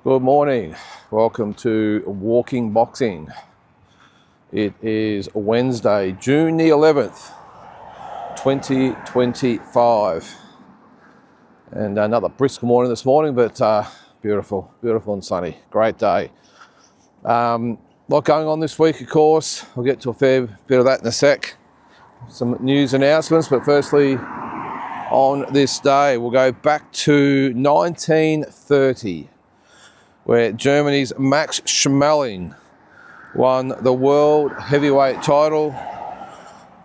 Good morning. Welcome to Walking Boxing. It is Wednesday, June the 11th, 2025. And another brisk morning this morning, but beautiful and sunny. Great day. Lot going on this week, of course. We'll get to a fair bit of that in a sec. Some news announcements, but firstly, on this day, we'll go back to 1930. Where Germany's Max Schmeling won the world heavyweight title,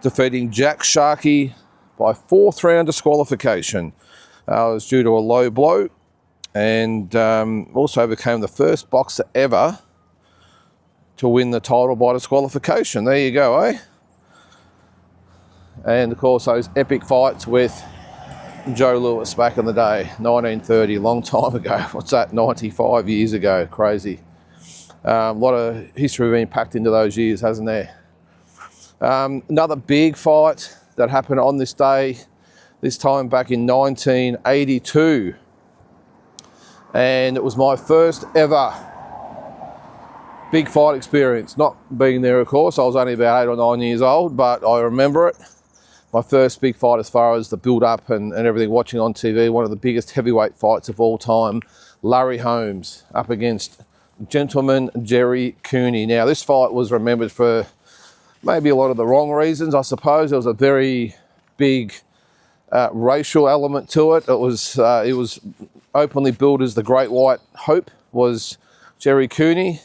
defeating Jack Sharkey by fourth round disqualification. It was due to a low blow, and also became the first boxer ever to win the title by disqualification. There you go, eh? And of course, those epic fights with Joe Louis back in the day, 1930, long time ago. What's that, 95 years ago? Crazy. A lot of history being packed into those years, hasn't there? Another big fight that happened on this day, this time back in 1982. And it was my first ever big fight experience. Not being there, of course. I was only about 8 or 9 years old, but I remember it. My first big fight as far as the build-up and everything, watching on TV, one of the biggest heavyweight fights of all time, Larry Holmes up against gentleman Gerry Cooney. Now, this fight was remembered for maybe a lot of the wrong reasons, I suppose. There was a very big racial element to it. It was openly billed as the Great White Hope, was Gerry Cooney,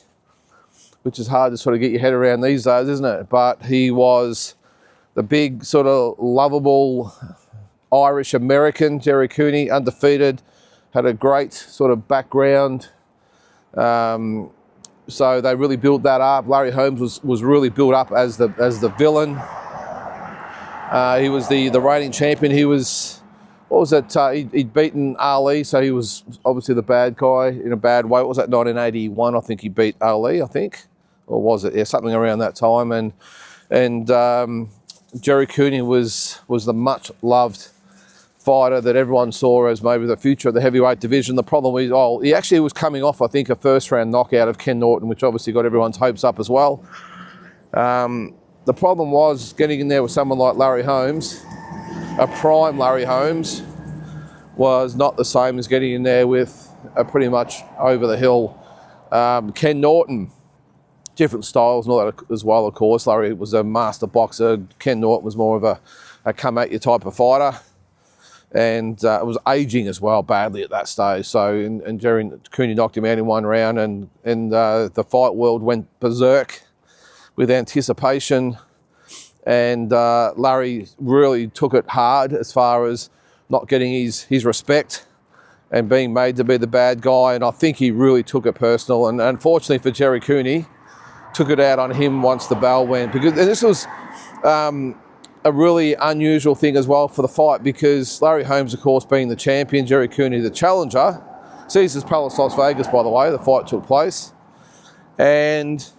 which is hard to sort of get your head around these days, isn't it? But he was the big sort of lovable Irish American, Gerry Cooney, undefeated, had a great sort of background. So they really built that up. Larry Holmes was really built up as the villain. He was the reigning champion. He was, what was it? He'd beaten Ali, so he was obviously the bad guy in a bad way. What was that, 1981? I think he beat Ali, I think. Or was it? Yeah, something around that time. And Gerry Cooney was the much-loved fighter that everyone saw as maybe the future of the heavyweight division. The problem was, he actually was coming off, I think, a first-round knockout of Ken Norton, which obviously got everyone's hopes up as well. The problem was getting in there with someone like Larry Holmes, a prime Larry Holmes, was not the same as getting in there with a pretty much over-the-hill Ken Norton. Different styles and all that as well, of course. Larry was a master boxer. Ken Norton was more of a come-at-you type of fighter. And it was aging as well badly at that stage. So, and Gerry Cooney knocked him out in one round, and the fight world went berserk with anticipation. And Larry really took it hard as far as not getting his respect and being made to be the bad guy. And I think he really took it personal. And unfortunately for Gerry Cooney, took it out on him once the bell went, and this was a really unusual thing as well for the fight, because Larry Holmes, of course, being the champion, Gerry Cooney the challenger. Caesars Palace, Las Vegas, by the way, the fight took place, and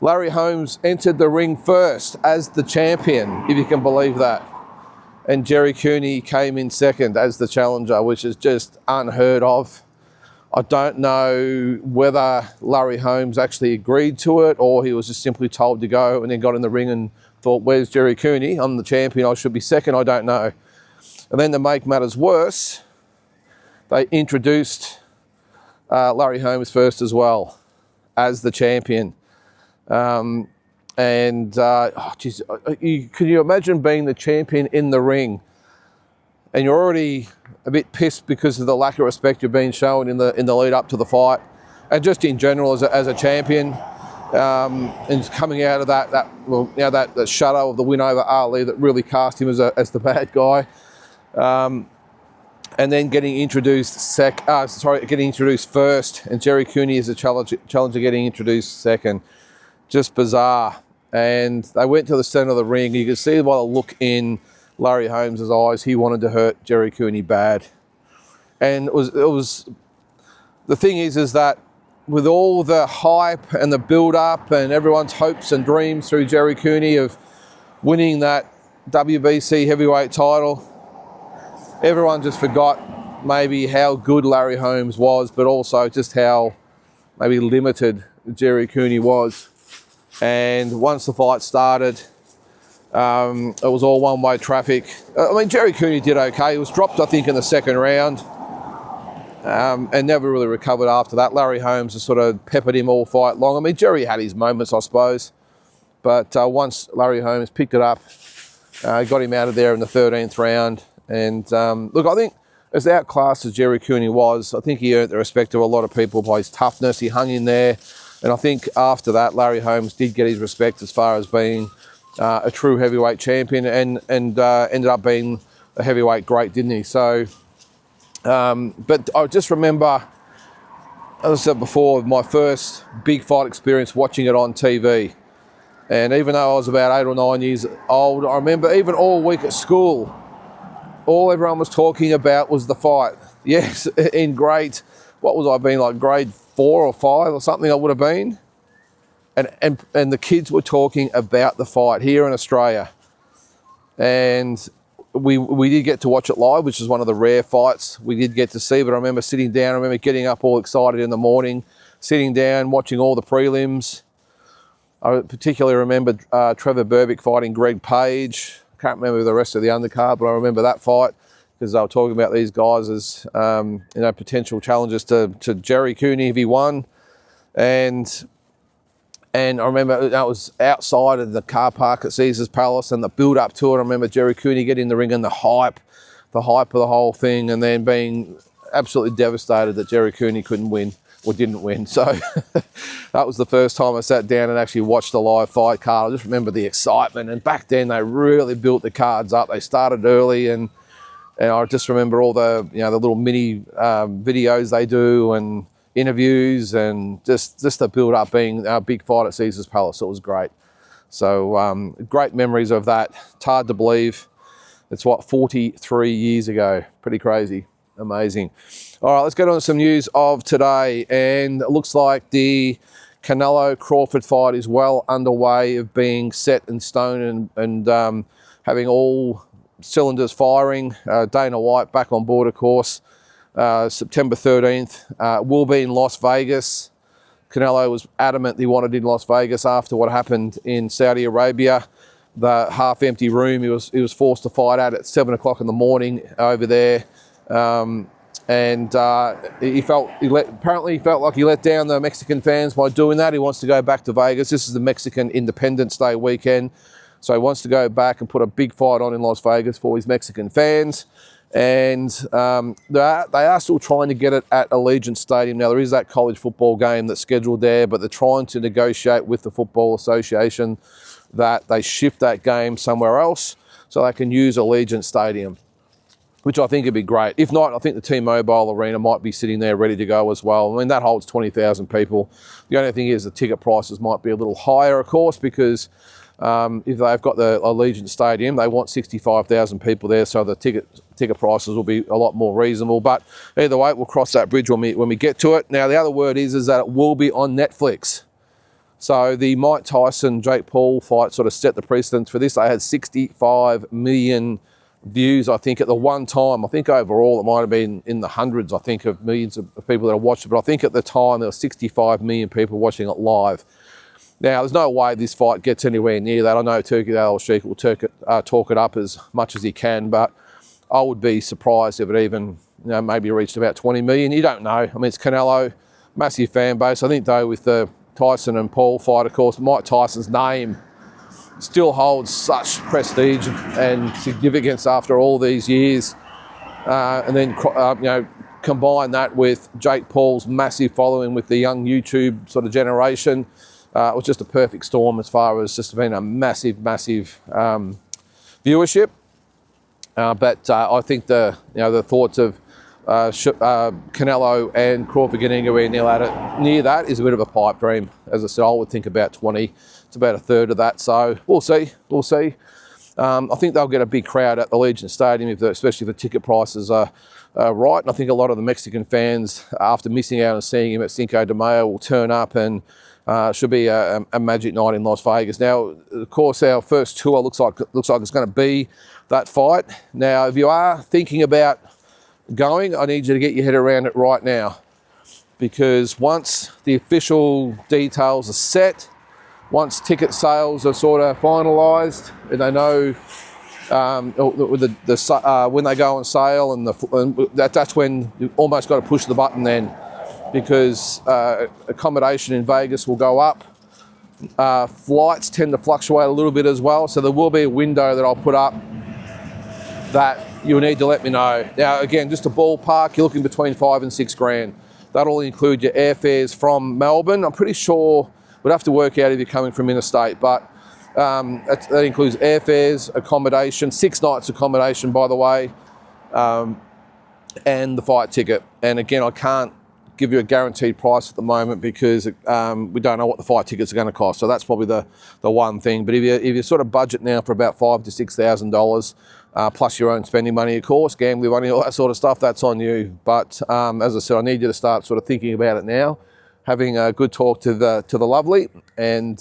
Larry Holmes entered the ring first as the champion, if you can believe that, and Gerry Cooney came in second as the challenger, which is just unheard of. I don't know whether Larry Holmes actually agreed to it, or he was just simply told to go and then got in the ring and thought, where's Gerry Cooney? I'm the champion, I should be second, I don't know. And then to make matters worse, they introduced Larry Holmes first as well as the champion. Can you imagine being the champion in the ring? And you're already a bit pissed because of the lack of respect you're being shown in the lead up to the fight, and just in general as a champion, and coming out of that shadow of the win over Ali that really cast him as the bad guy, and then getting introduced first, and Gerry Cooney as a challenger getting introduced second, just bizarre. And they went to the centre of the ring. You could see by the look in Larry Holmes' eyes, he wanted to hurt Gerry Cooney bad. And it was the thing is that with all the hype and the build-up and everyone's hopes and dreams through Gerry Cooney of winning that WBC heavyweight title, everyone just forgot maybe how good Larry Holmes was, but also just how maybe limited Jerry Cooney was. And once the fight started, it was all one-way traffic. I mean, Jerry Cooney did okay. He was dropped, I think, in the second round, and never really recovered after that. Larry Holmes just sort of peppered him all fight long. I mean, Jerry had his moments, I suppose, but once Larry Holmes picked it up, got him out of there in the 13th round. And look, I think as outclassed as Jerry Cooney was, I think he earned the respect of a lot of people by his toughness. He hung in there, and I think after that, Larry Holmes did get his respect as far as being a true heavyweight champion, and ended up being a heavyweight great, didn't he? So, but I just remember, as I said before, my first big fight experience watching it on TV. And even though I was about 8 or 9 years old, I remember even all week at school, all everyone was talking about was the fight. Yes, in grade, what was I being, like grade 4 or 5 or something I would have been. And the kids were talking about the fight here in Australia. And we did get to watch it live, which is one of the rare fights we did get to see. But I remember sitting down, I remember getting up all excited in the morning, sitting down, watching all the prelims. I particularly remember Trevor Berbick fighting Greg Page. I can't remember the rest of the undercard, but I remember that fight because they were talking about these guys as potential challengers to Jerry Cooney if he won. And I remember that was outside of the car park at Caesars Palace, and the build up to it. I remember Jerry Cooney getting in the ring and the hype of the whole thing, and then being absolutely devastated that Jerry Cooney couldn't win or didn't win. So that was the first time I sat down and actually watched a live fight card. I just remember the excitement, and back then they really built the cards up. They started early, and I just remember all the the little mini videos they do and interviews, and just the build up being our big fight at Caesars Palace. It was great. So great memories of that. It's hard to believe. It's 43 years ago. Pretty crazy. Amazing. All right, let's get on to some news of today. And it looks like the Canelo-Crawford fight is well underway of being set in stone and having all cylinders firing. Dana White back on board, of course. September 13th, will be in Las Vegas. Canelo was adamant he wanted in Las Vegas after what happened in Saudi Arabia. The half-empty room he was forced to fight at 7 o'clock in the morning over there. And he felt like he let down the Mexican fans by doing that. He wants to go back to Vegas. This is the Mexican Independence Day weekend. So he wants to go back and put a big fight on in Las Vegas for his Mexican fans. And they are still trying to get it at Allegiant Stadium. Now, there is that college football game that's scheduled there, but they're trying to negotiate with the Football Association that they shift that game somewhere else so they can use Allegiant Stadium, which I think would be great. If not, I think the T-Mobile Arena might be sitting there ready to go as well. I mean, that holds 20,000 people. The only thing is the ticket prices might be a little higher, of course, because if they've got the Allegiant Stadium, they want 65,000 people there, so the ticket prices will be a lot more reasonable. But either way, we'll cross that bridge when we get to it. Now, the other word is that it will be on Netflix. So the Mike Tyson-Jake Paul fight sort of set the precedent for this. They had 65 million views, I think, at the one time. I think overall it might have been in the hundreds, I think, of millions of people that have watched it. But I think at the time there were 65 million people watching it live. Now, there's no way this fight gets anywhere near that. I know Turki Al-Sheikh will talk it up as much as he can, but I would be surprised if it even, maybe reached about 20 million. You don't know. I mean, it's Canelo, massive fan base. I think, though, with the Tyson and Paul fight, of course, Mike Tyson's name still holds such prestige and significance after all these years. And then, combine that with Jake Paul's massive following with the young YouTube sort of generation. It was just a perfect storm as far as just being a massive viewership. But I think the thoughts of Canelo and Crawford getting anywhere near that is a bit of a pipe dream. As I said, I would think about 20. It's about a third of that. So we'll see. I think they'll get a big crowd at the Allegiant Stadium, especially if the ticket prices are right. And I think a lot of the Mexican fans, after missing out on seeing him at Cinco de Mayo, will turn up, and should be a magic night in Las Vegas. Now, of course, our first tour looks like it's going to be that fight. Now, if you are thinking about going, I need you to get your head around it right now. because once the official details are set, once ticket sales are sort of finalised, and they know when they go on sale, and that's when you almost got to push the button then, because accommodation in Vegas will go up. Flights tend to fluctuate a little bit as well, so there will be a window that I'll put up that you'll need to let me know. Now, again, just a ballpark, you're looking between $5,000 and $6,000. That'll include your airfares from Melbourne. I'm pretty sure we'd have to work out if you're coming from interstate, but that includes airfares, accommodation, 6 nights accommodation, by the way, and the fight ticket. And again, I can't give you a guaranteed price at the moment because we don't know what the fight tickets are going to cost. So that's probably the one thing. But if you sort of budget now for about $5,000 to $6,000, plus your own spending money, of course, gambling money, all that sort of stuff, that's on you. But as I said, I need you to start sort of thinking about it now, having a good talk to the lovely, and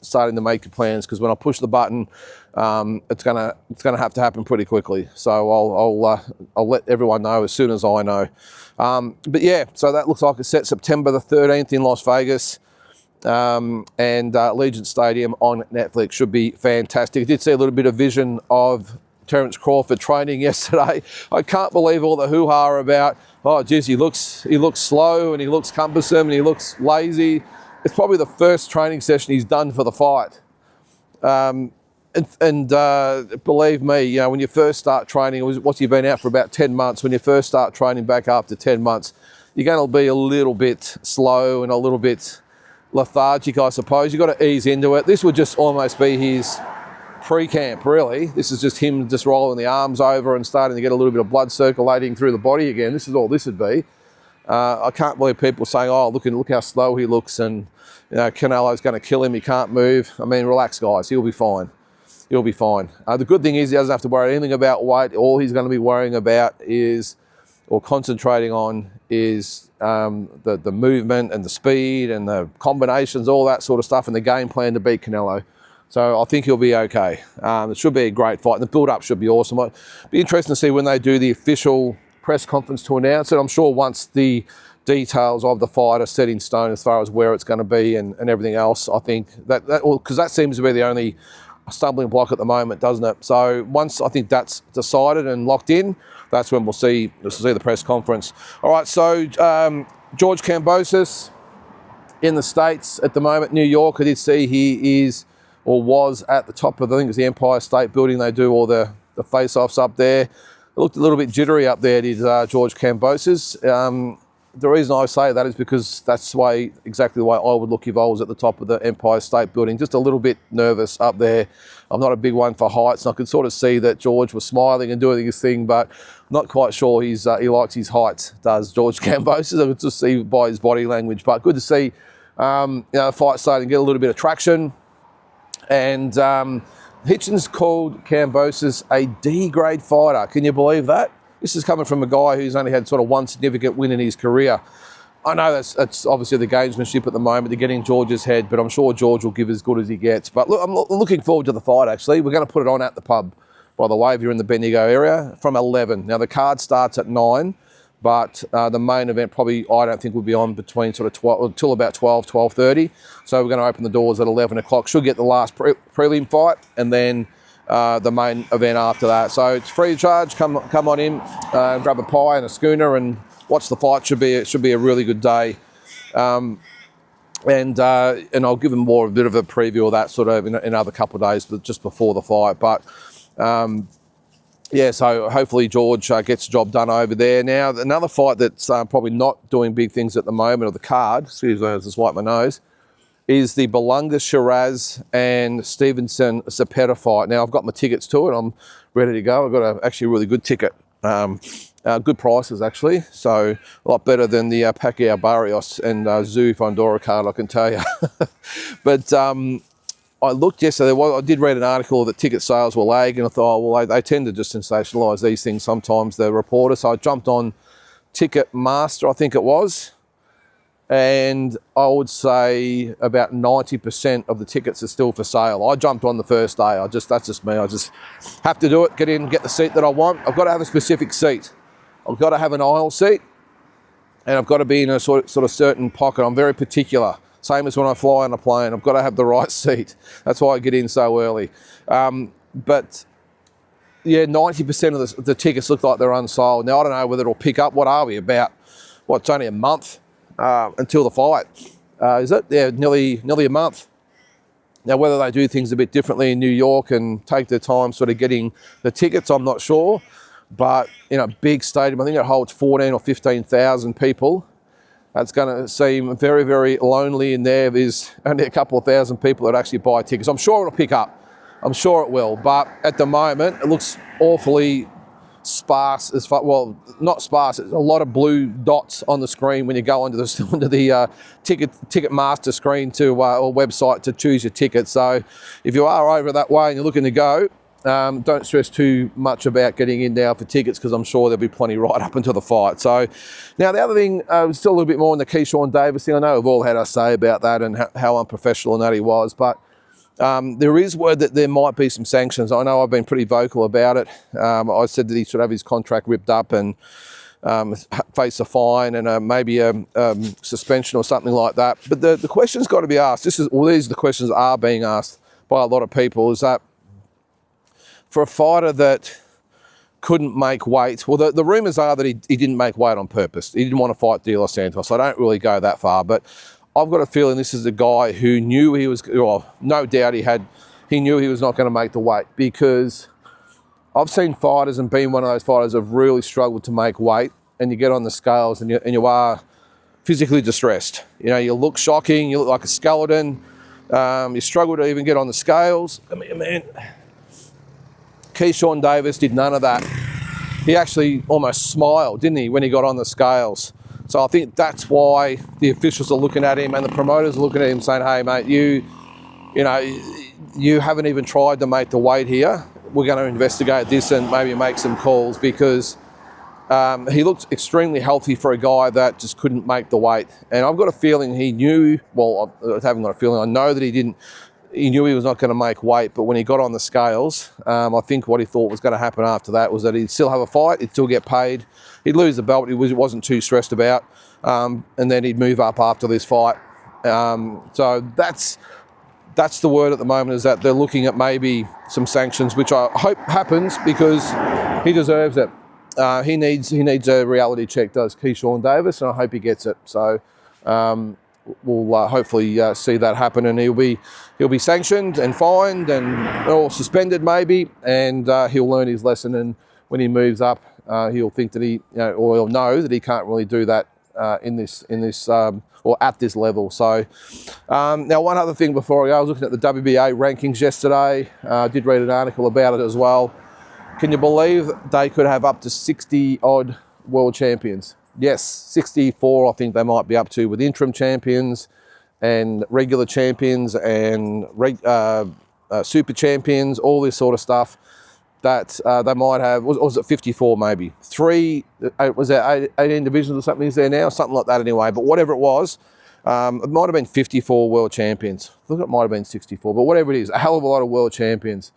starting to make your plans, because when I push the button, it's gonna have to happen pretty quickly. So I'll let everyone know as soon as I know. But yeah, so that looks like it's set September the 13th in Las Vegas, and Allegiant Stadium on Netflix. Should be fantastic. I did see a little bit of vision of Terence Crawford training yesterday. I can't believe all the hoo-ha about, oh geez, he looks slow and he looks cumbersome and he looks lazy. It's probably the first training session he's done for the fight. And believe me, you know, when you first start training, once you've been out for about 10 months, when you first start training back after 10 months, you're going to be a little bit slow and a little bit lethargic, I suppose. You've got to ease into it. This would just almost be his pre-camp, really. This is just him just rolling the arms over and starting to get a little bit of blood circulating through the body again. This is all this would be. I can't believe people saying, oh, look how slow he looks, and you know, Canelo's going to kill him, he can't move. I mean, relax, guys, he'll be fine. He'll be fine. The good thing is he doesn't have to worry anything about weight. All he's going to be worrying about is, or concentrating on, is the movement and the speed and the combinations, all that sort of stuff, and the game plan to beat Canelo. So I think he'll be okay. It should be a great fight, and the build-up should be awesome. It'll be interesting to see when they do the official press conference to announce it. I'm sure once the details of the fight are set in stone as far as where it's going to be and everything else, I think because that seems to be the only stumbling block at the moment, doesn't it? So once I think that's decided and locked in, that's when we'll see the press conference. All right, so George Kambosos in the States at the moment, New York. I did see he is, or was, at the top of, I think it's the Empire State Building. They do all the face-offs up there. It looked a little bit jittery up there, did George Kambosos. The reason I say that is because that's exactly the way I would look if I was at the top of the Empire State Building. Just a little bit nervous up there. I'm not a big one for heights, and I could sort of see that George was smiling and doing his thing, but I'm not quite sure he likes his heights, does George Kambosos. I could just see by his body language. But good to see the fight starting to get a little bit of traction. And Hitchens called Kambosos a D-grade fighter. Can you believe that? This is coming from a guy who's only had sort of one significant win in his career. I know that's obviously the gamesmanship at the moment. They're getting George's head, but I'm sure George will give as good as he gets. But look, I'm looking forward to the fight, actually. We're going to put it on at the pub, by the way, if you're in the Bendigo area, from 11. Now, the card starts at 9, but the main event probably, I don't think, will be on between sort of 12 until about 12:30. So we're going to open the doors at 11 o'clock. Should get the last prelim fight, and then the main event after that. So it's free of charge. Come on in, grab a pie and a schooner and watch the fight. It should be a really good day. And I'll give them more a bit of a preview of that sort of in another couple of days, but just before the fight. But yeah, so hopefully George gets the job done over there. Now, another fight that's probably not doing big things at the moment, or the card, excuse me, I just wipe my nose, is the Belunga Shiraz and Stevenson Zapata fight. Now, I've got my tickets to it. I'm ready to go. I've got actually a really good ticket. Good prices, actually. So a lot better than the Pacquiao Barrios and Zoo Fondora card, I can tell you. But I looked yesterday. I did read an article that ticket sales were lagging. I thought, well, they tend to just sensationalise these things sometimes, the reporter. So I jumped on Ticketmaster, I think it was. And I would say about 90% of the tickets are still for sale. I jumped on the first day. That's just me. I just have to do it, get in, get the seat that I want. I've got to have a specific seat. I've got to have an aisle seat. and I've got to be in a sort of certain pocket. I'm very particular. Same as when I fly on a plane. I've got to have the right seat. That's why I get in so early. But yeah, 90% of the tickets look like they're unsold. Now, I don't know whether it'll pick up. What are we, about, it's only a month until the fight. Is it? Yeah, nearly a month. Now, whether they do things a bit differently in New York and take their time sort of getting the tickets, I'm not sure. But in a big stadium, I think it holds 14 or 15,000 people. That's going to seem very, very lonely in there. There's only a couple of thousand people that actually buy tickets. I'm sure it'll pick up. I'm sure it will. But at the moment, it looks awfully sparse as far, well, not sparse. There's a lot of blue dots on the screen when you go onto the Ticketmaster screen or website to choose your ticket. So if you are over that way and you're looking to go, don't stress too much about getting in now for tickets, because I'm sure there'll be plenty right up until the fight. So now the other thing, still a little bit more on the Keyshawn Davis thing. I know we've all had our say about that and how unprofessional and that he was, but there is word that there might be some sanctions. I know I've been pretty vocal about it. I said that he should have his contract ripped up and face a fine and maybe a suspension or something like that. But the question's got to be asked. These are the questions that are being asked by a lot of people, is that for a fighter that couldn't make weight, well, the rumours are that he didn't make weight on purpose. He didn't want to fight De Los Santos. I don't really go that far, but I've got a feeling this is a guy who knew he was, well, no doubt he knew he was not going to make the weight, because I've seen fighters and been one of those fighters who have really struggled to make weight, and you get on the scales and you are physically distressed. You know, you look shocking, you look like a skeleton, you struggle to even get on the scales. Come here, man. Keyshawn Davis did none of that. He actually almost smiled, didn't he, when he got on the scales. So I think that's why the officials are looking at him and the promoters are looking at him saying, hey, mate, you haven't even tried to make the weight here. We're going to investigate this and maybe make some calls, because he looked extremely healthy for a guy that just couldn't make the weight. And I've got a feeling he knew, well, I haven't got a feeling, I know that he knew he was not going to make weight, but when he got on the scales, I think what he thought was going to happen after that was that he'd still have a fight, he'd still get paid, he'd lose the belt, he wasn't too stressed about, and then he'd move up after this fight. So that's the word at the moment, is that they're looking at maybe some sanctions, which I hope happens, because he deserves it. He needs a reality check, does Keyshawn Davis, and I hope he gets it. So we'll hopefully see that happen, and he'll be sanctioned and fined or suspended maybe, and he'll learn his lesson. And when he moves up, he'll think that or he'll know that he can't really do that in this or at this level. So now, one other thing before I go, I was looking at the WBA rankings yesterday. I did read an article about it as well. Can you believe they could have up to 60 odd world champions? Yes, 64 I think they might be up to, with interim champions and regular champions and super champions, all this sort of stuff. That they might have, was it 54 maybe? Was there 18 divisions or something is there now? Something like that anyway. But whatever it was, it might have been 54 world champions. I think it might have been 64, but whatever it is, a hell of a lot of world champions.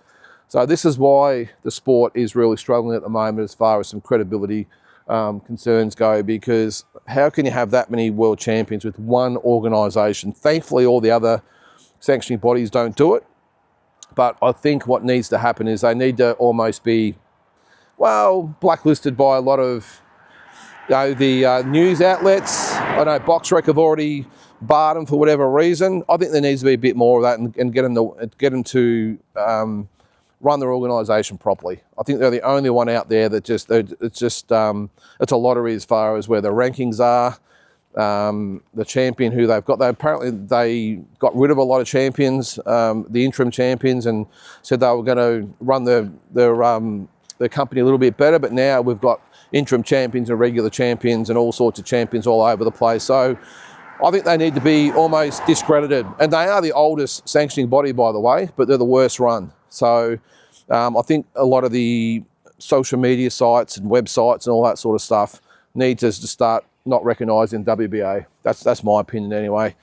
So this is why the sport is really struggling at the moment as far as some credibility concerns go, because how can you have that many world champions with one organisation? Thankfully, all the other sanctioning bodies don't do it. But I think what needs to happen is they need to almost be, well, blacklisted by a lot of the news outlets. I know BoxRec have already barred them for whatever reason. I think there needs to be a bit more of that and get them to run their organisation properly. I think they're the only one out there that it's a lottery as far as where the rankings are. The champion who they've got, they got rid of a lot of champions, the interim champions, and said they were going to run their company a little bit better. But now we've got interim champions and regular champions and all sorts of champions all over the place. So I think they need to be almost discredited. And they are the oldest sanctioning body, by the way, but they're the worst run. So I think a lot of the social media sites and websites and all that sort of stuff need to start not recognising WBA. That's my opinion anyway.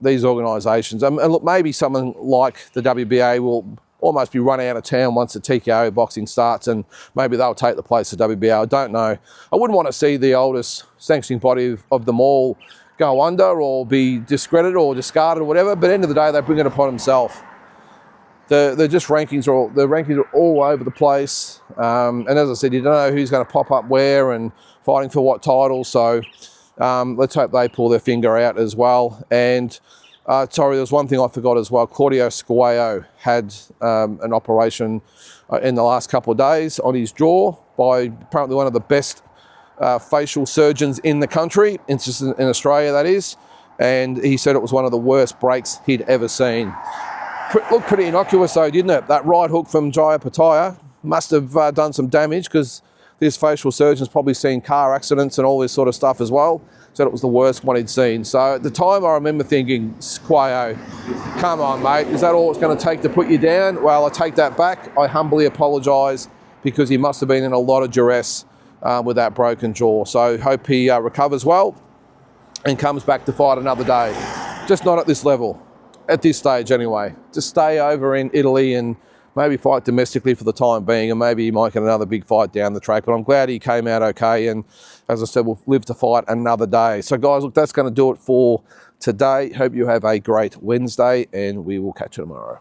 These organisations, and look, maybe someone like the WBA will almost be run out of town once the TKO boxing starts, and maybe they'll take the place of WBO. I don't know. I wouldn't want to see the oldest sanctioning body of them all go under or be discredited or discarded or whatever, but at the end of the day, they bring it upon themselves. The rankings are all over the place, and as I said, you don't know who's going to pop up where and fighting for what title. So let's hope they pull their finger out as well. And sorry, there was one thing I forgot as well. Claudio Squayo had an operation in the last couple of days on his jaw by apparently one of the best facial surgeons in the country, in Australia that is, and he said it was one of the worst breaks he'd ever seen. Looked pretty innocuous though, didn't it? That right hook from Jaya Pataya must have done some damage, because this facial surgeon's probably seen car accidents and all this sort of stuff as well. Said it was the worst one he'd seen. So at the time I remember thinking, Squayo, come on mate, is that all it's going to take to put you down? Well, I take that back. I humbly apologise, because he must have been in a lot of duress with that broken jaw. So hope he recovers well and comes back to fight another day. Just not at this level. At this stage anyway. Just stay over in Italy and maybe fight domestically for the time being, and maybe he might get another big fight down the track. But I'm glad he came out okay, and as I said, we'll live to fight another day. So guys, look, that's going to do it for today. Hope you have a great Wednesday, and we will catch you tomorrow.